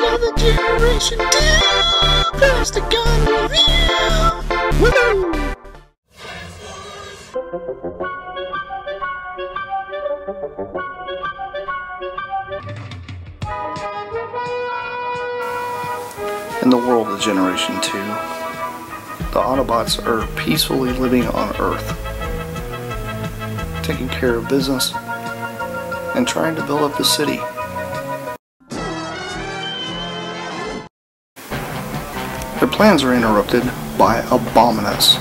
another Generation 2 Plasticon review! Woohoo! In the world of Generation 2, the Autobots are peacefully living on Earth, taking care of business and trying to build up the city. Their plans are interrupted by Abominus.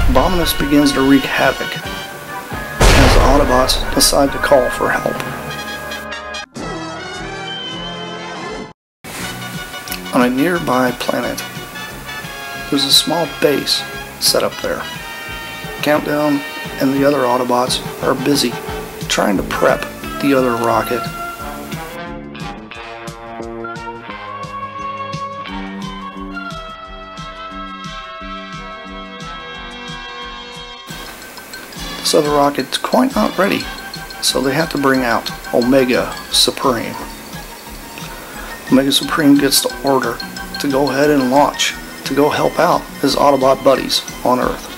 Abominus begins to wreak havoc as the Autobots decide to call for help. On a nearby planet, there's a small base set up there. Countdown and the other Autobots are busy trying to prep the other rocket. This other rocket's quite not ready, so they have to bring out Omega Supreme. Omega Supreme gets the order to go ahead and launch to go help out his Autobot buddies on Earth.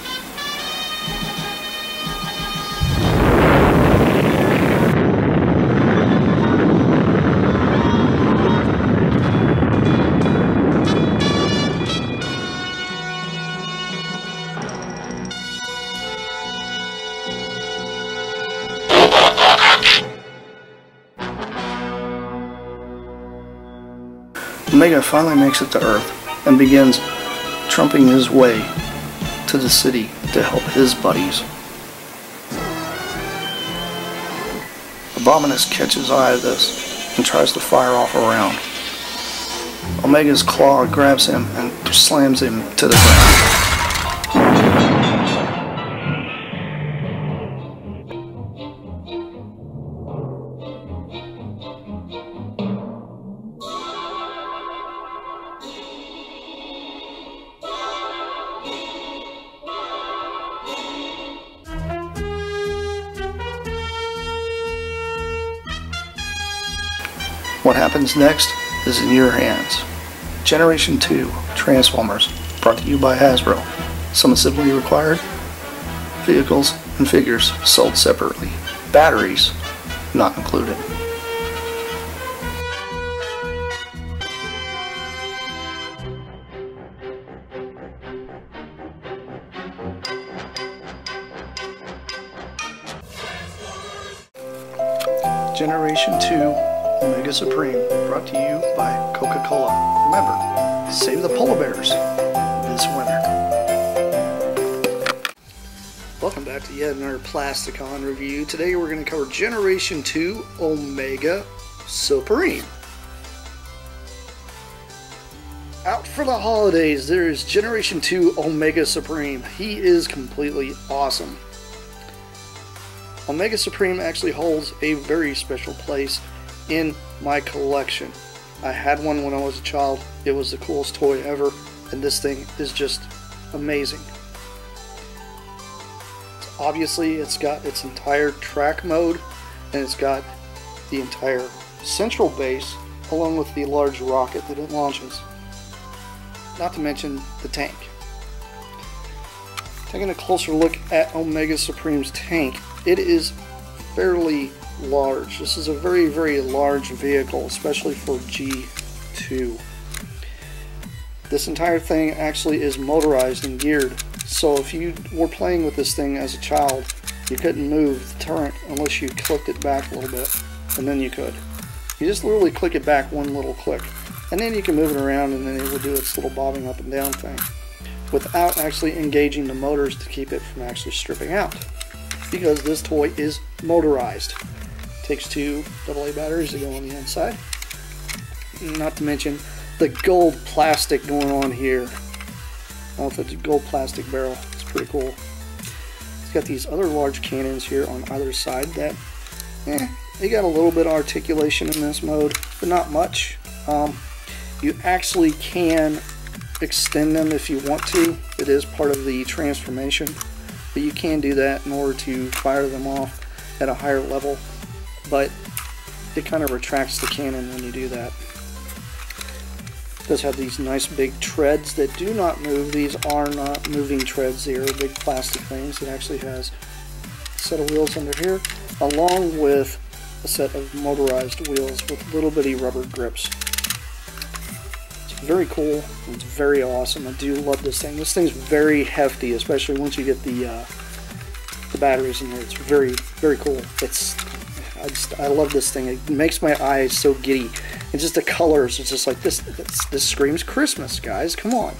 Omega finally makes it to Earth and begins trumping his way to the city to help his buddies. Abominus catches eye of this and tries to fire off a round. Omega's claw grabs him and slams him to the ground. What happens next is in your hands. Generation 2 Transformers, brought to you by Hasbro. Some assembly required, vehicles and figures sold separately. Batteries not included. Generation 2 Omega Supreme, brought to you by Coca-Cola. Remember, save the polar bears this winter. Welcome back to yet another Plasticon review. Today we're going to cover Generation 2 Omega Supreme. Out for the holidays, there is Generation 2 Omega Supreme. He is completely awesome. Omega Supreme actually holds a very special place in my collection. I had one when I was a child. It was the coolest toy ever, and this thing is just amazing. Obviously, it's got its entire track mode, and it's got the entire central base, along with the large rocket that it launches. Not to mention the tank. Taking a closer look at Omega Supreme's tank, it is fairly large. This is a very, very large vehicle, especially for G2. This entire thing actually is motorized and geared, so if you were playing with this thing as a child, you couldn't move the turret unless you clicked it back a little bit, and then you could. You just literally click it back one little click, and then you can move it around, and then it will do its little bobbing up and down thing without actually engaging the motors to keep it from actually stripping out, because this toy is motorized. Takes 2 AA batteries to go on the inside. Not to mention the gold plastic going on here. I don't know if it's a gold plastic barrel. It's pretty cool. It's got these other large cannons here on either side that, they got a little bit of articulation in this mode, but not much. You actually can extend them if you want to. It is part of the transformation, but you can do that in order to fire them off at a higher level, but it kind of retracts the cannon when you do that. It does have these nice big treads that do not move. These are not moving treads, they are big plastic things. It actually has a set of wheels under here, along with a set of motorized wheels with little bitty rubber grips. It's very cool, it's very awesome. I do love this thing. This thing's very hefty, especially once you get the batteries in here. It's very, very cool. I love this thing. It makes my eyes so giddy. And just the colors, it's just like this screams Christmas, guys. Come on.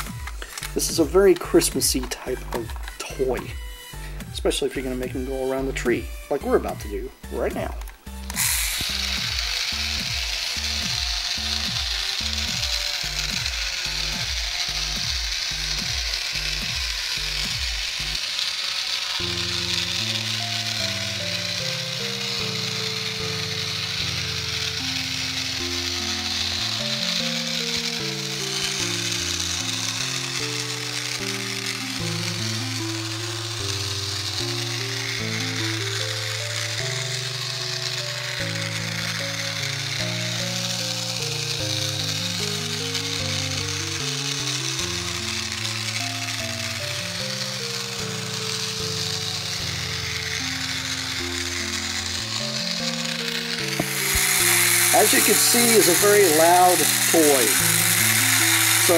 This is a very Christmassy type of toy. Especially if you're going to make them go around the tree, like we're about to do right now. As you can see, it's a very loud toy. So,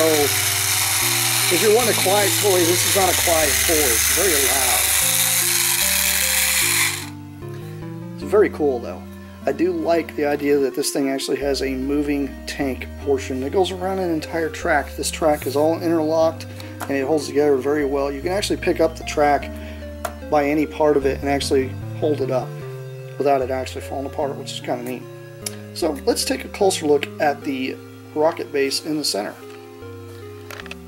if you want a quiet toy, this is not a quiet toy. It's very loud. It's very cool, though. I do like the idea that this thing actually has a moving tank portion that goes around an entire track. This track is all interlocked, and it holds together very well. You can actually pick up the track by any part of it and actually hold it up without it actually falling apart, which is kind of neat. So let's take a closer look at the rocket base in the center.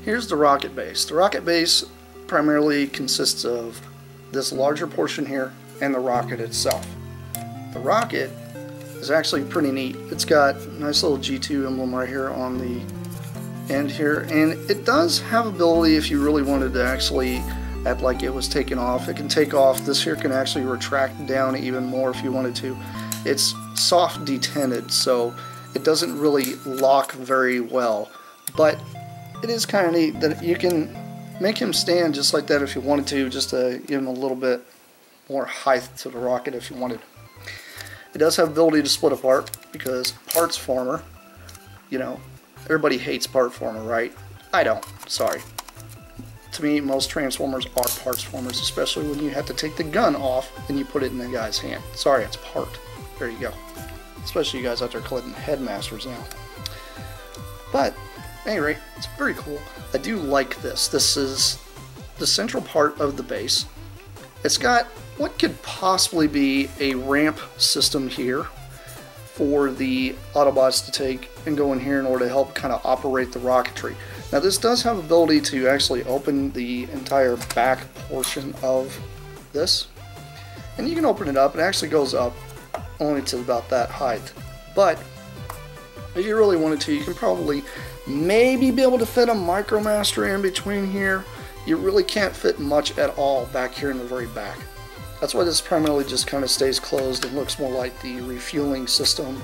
Here's the rocket base. The rocket base primarily consists of this larger portion here and the rocket itself. The rocket is actually pretty neat. It's got a nice little G2 emblem right here on the end here, and it does have ability if you really wanted to actually act like it was taken off. It can take off. This here can actually retract down even more if you wanted to. It's soft detented, so it doesn't really lock very well, but it is kind of neat that you can make him stand just like that if you wanted to, just to give him a little bit more height to the rocket if you wanted. It does have ability to split apart because parts former, you know, everybody hates part former, right? I don't, sorry. To me, most Transformers are parts formers, especially when you have to take the gun off and you put it in the guy's hand. Sorry, it's part. There you go. Especially you guys out there collecting headmasters now. But, at any rate, it's very cool. I do like this. This is the central part of the base. It's got what could possibly be a ramp system here for the Autobots to take and go in here in order to help kind of operate the rocketry. Now this does have ability to actually open the entire back portion of this. And you can open it up. It actually goes up only to about that height. But if you really wanted to, you can probably maybe be able to fit a Micromaster in between here. You really can't fit much at all back here in the very back. That's why this primarily just kind of stays closed and looks more like the refueling system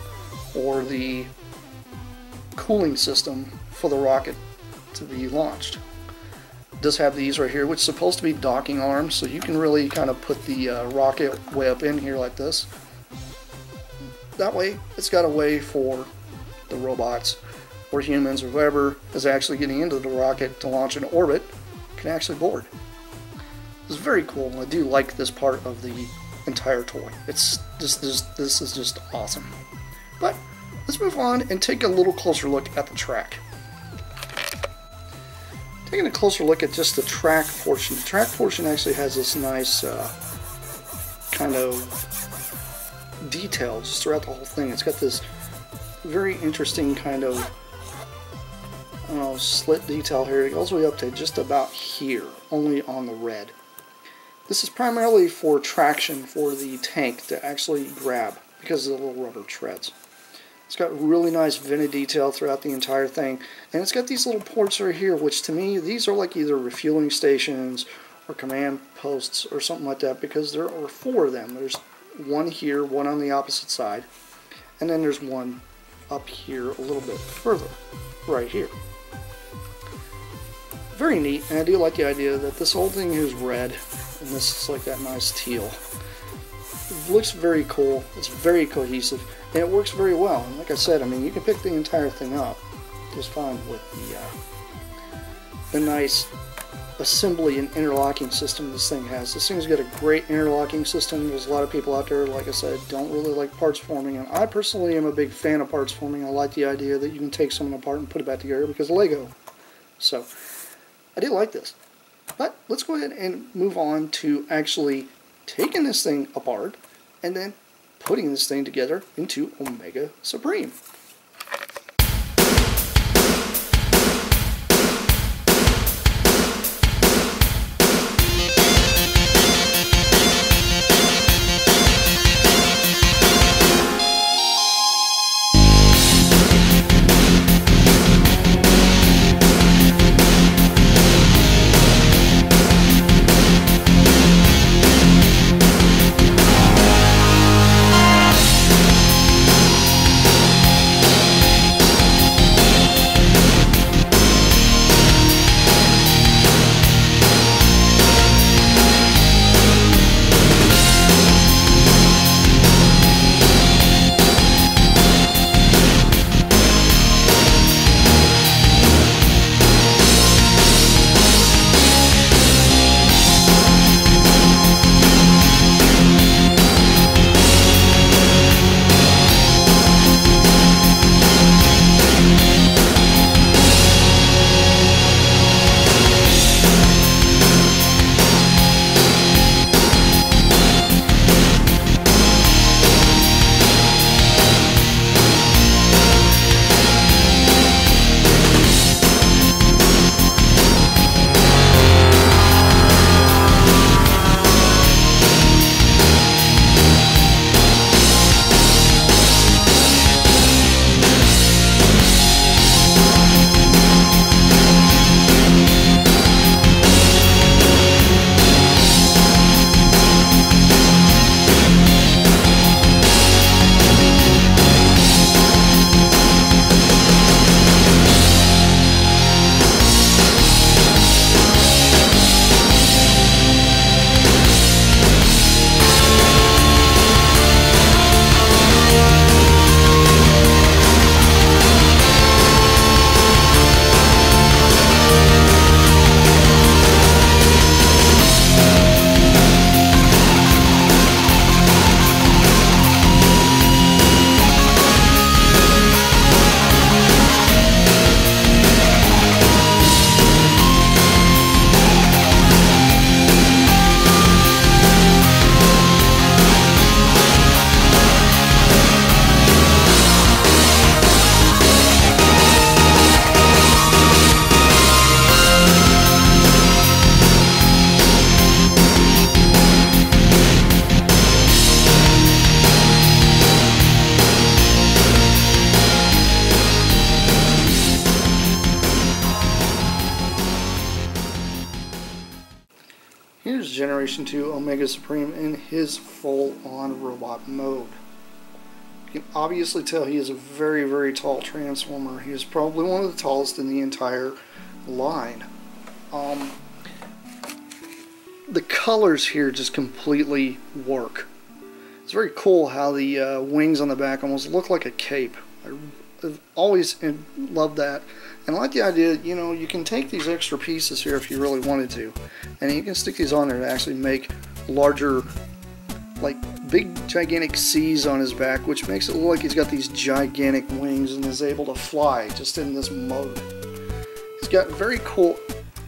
or the cooling system for the rocket to be launched. It does have these right here, which is supposed to be docking arms, so you can really kind of put the rocket way up in here like this. That way, it's got a way for the robots or humans or whoever is actually getting into the rocket to launch an orbit can actually board. It's very cool. I do like this part of the entire toy. This is just awesome. But let's move on and take a little closer look at the track. Taking a closer look at just the track portion. The track portion actually has this nice kind of detail just throughout the whole thing. It's got this very interesting kind of, I don't know, slit detail here. It goes way up to just about here, only on the red. This is primarily for traction for the tank to actually grab because of the little rubber treads. It's got really nice vented detail throughout the entire thing, and it's got these little ports right here, which to me, these are like either refueling stations or command posts or something like that, because there are 4 of them. There's one here, one on the opposite side, and then there's one up here a little bit further, right here. Very neat, and I do like the idea that this whole thing is red, and this is like that nice teal. It looks very cool, it's very cohesive, and it works very well. And like I said, I mean, you can pick the entire thing up just fine with the nice assembly and interlocking system this thing has. This thing's got a great interlocking system. There's a lot of people out there, like I said, don't really like parts forming, and I personally am a big fan of parts forming. I like the idea that you can take something apart and put it back together because of Lego. So, I do like this. But let's go ahead and move on to actually taking this thing apart and then putting this thing together into Omega Supreme. Here's Generation 2 Omega Supreme in his full-on robot mode. You can obviously tell he is a very, very tall Transformer. He is probably one of the tallest in the entire line. The colors here just completely work. It's very cool how the wings on the back almost look like a cape. I've always loved that. And I like the idea, you know, you can take these extra pieces here if you really wanted to, and you can stick these on there to actually make larger, like big gigantic C's on his back, which makes it look like he's got these gigantic wings and is able to fly just in this mode. He's got very cool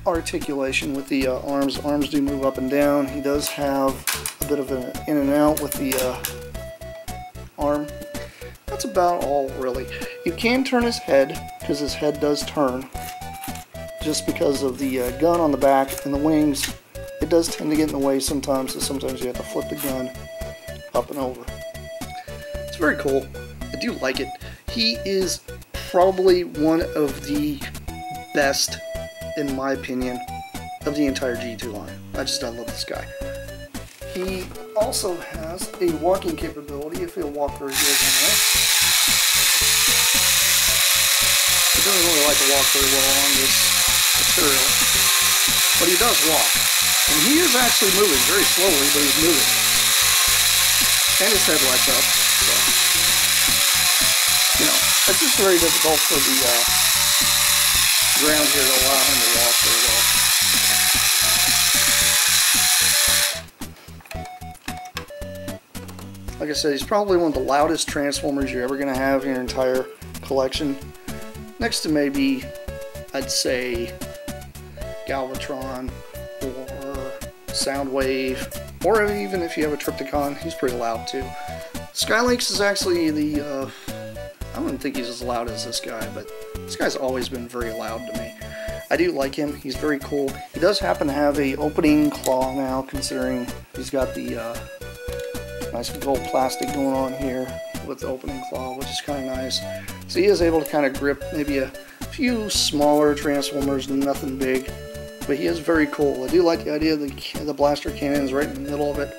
articulation with the arms. Arms do move up and down. He does have a bit of an in and out with the arm. That's about all, really. You can turn his head, because his head does turn, just because of the gun on the back and the wings. They it does tend to get in the way sometimes, so sometimes you have to flip the gun up and over. It's very cool. I do like it. He is probably one of the best, in my opinion, of the entire G2 line. I love this guy. He also has a walking capability, if he'll walk very good in there. He doesn't really like to walk very well on this material, but he does walk. And he is actually moving, very slowly, but he's moving. And his head lights up, so, you know, it's just very difficult for the ground here to allow him to walk very well. Like I said, he's probably one of the loudest Transformers you're ever going to have in your entire collection. Next to maybe, I'd say, Galvatron or Soundwave, or even if you have a Triptychon, he's pretty loud too. Skylynx is actually the, I wouldn't think he's as loud as this guy, but this guy's always been very loud to me. I do like him, he's very cool. He does happen to have a opening claw now, considering he's got the nice gold plastic going on here with the opening claw, which is kind of nice. So he is able to kind of grip maybe a few smaller Transformers, nothing big, but he is very cool. I do like the idea of the blaster cannons right in the middle of it.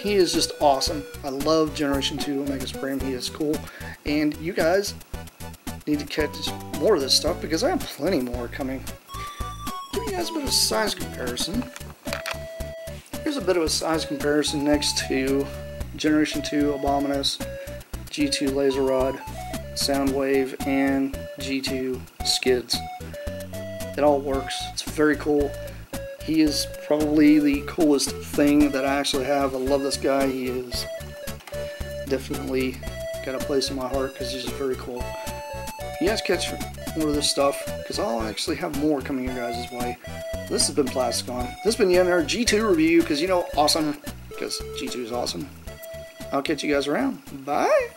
He is just awesome. I love Generation 2 Omega Supreme. He is cool, and you guys need to catch more of this stuff because I have plenty more coming. Give you guys a bit of a size comparison. Here's a bit of a size comparison next to Generation 2 Abominus, G2 Laser Rod, Soundwave, and G2 Skids. It all works. It's very cool. He is probably the coolest thing that I actually have. I love this guy. He is definitely got a place in my heart because he's just very cool. You guys catch more of this stuff because I'll actually have more coming your guys' way. This has been Plasticon. This has been the NR G2 review because, you know, awesome. Because G2 is awesome. I'll catch you guys around. Bye!